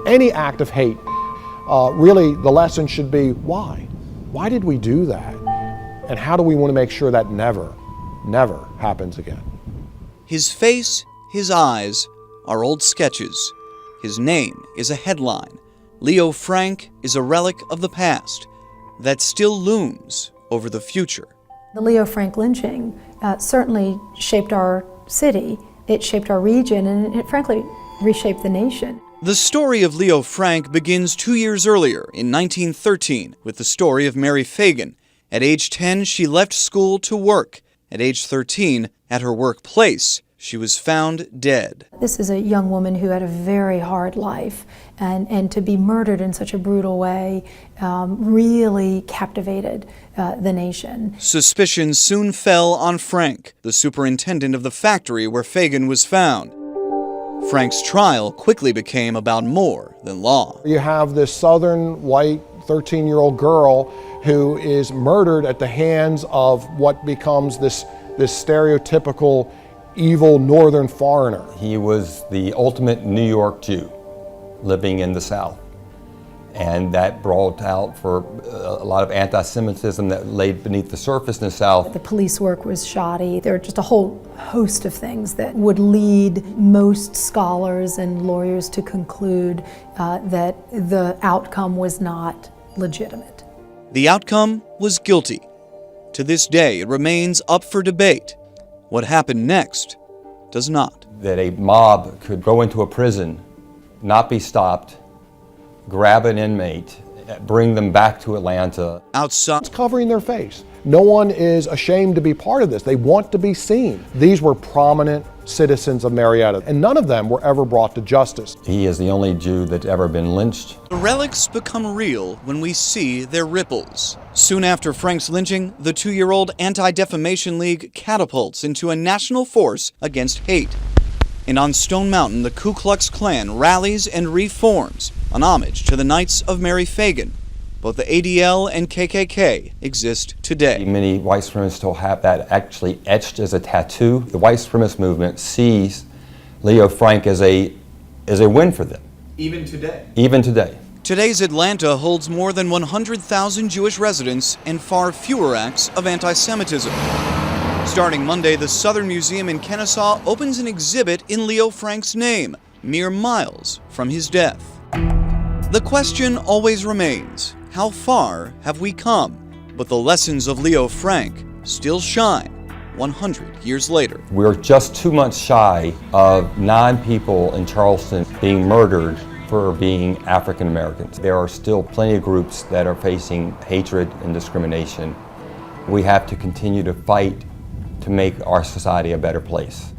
any act of hate, really the lesson should be why? Why did we do that? And how do we want to make sure that never happens again? His face, his eyes are old sketches. His name is a headline. Leo Frank is a relic of the past that still looms over the future. The Leo Frank lynching certainly shaped our city, it shaped our region, and it frankly reshaped the nation. The story of Leo Frank begins 2 years earlier, in 1913, with the story of Mary Phagan. At age 10, she left school to work. At age 13, at her workplace, she was found dead. This is a young woman who had a very hard life, and to be murdered in such a brutal way really captivated the nation. Suspicion soon fell on Frank, the superintendent of the factory where Phagan was found. Frank's trial quickly became about more than law. You have this southern white 13-year-old girl who is murdered at the hands of what becomes this stereotypical evil northern foreigner. He was the ultimate New York Jew living in the South. And that brought out for a lot of anti-Semitism that laid beneath the surface in the South. The police work was shoddy. There were just a whole host of things that would lead most scholars and lawyers to conclude that the outcome was not legitimate. The outcome was guilty. To this day, it remains up for debate. What happened next does not. That a mob could go into a prison, not be stopped, grab an inmate, bring them back to Atlanta. Outside. It's covering their face. No one is ashamed to be part of this. They want to be seen. These were prominent citizens of Marietta, and none of them were ever brought to justice. He is the only Jew that's ever been lynched. The relics become real when we see their ripples. Soon after Frank's lynching, the 2-year-old Anti-Defamation League catapults into a national force against hate. And on Stone Mountain, the Ku Klux Klan rallies and reforms, an homage to the Knights of Mary Phagan. Both the ADL and KKK exist today. Many white supremacists still have that actually etched as a tattoo. The white supremacist movement sees Leo Frank as a win for them. Even today? Even today. Today's Atlanta holds more than 100,000 Jewish residents and far fewer acts of anti-Semitism. Starting Monday, the Southern Museum in Kennesaw opens an exhibit in Leo Frank's name, mere miles from his death. The question always remains, how far have we come? But the lessons of Leo Frank still shine 100 years later. We're just 2 months shy of 9 people in Charleston being murdered for being African Americans. There are still plenty of groups that are facing hatred and discrimination. We have to continue to fight to make our society a better place.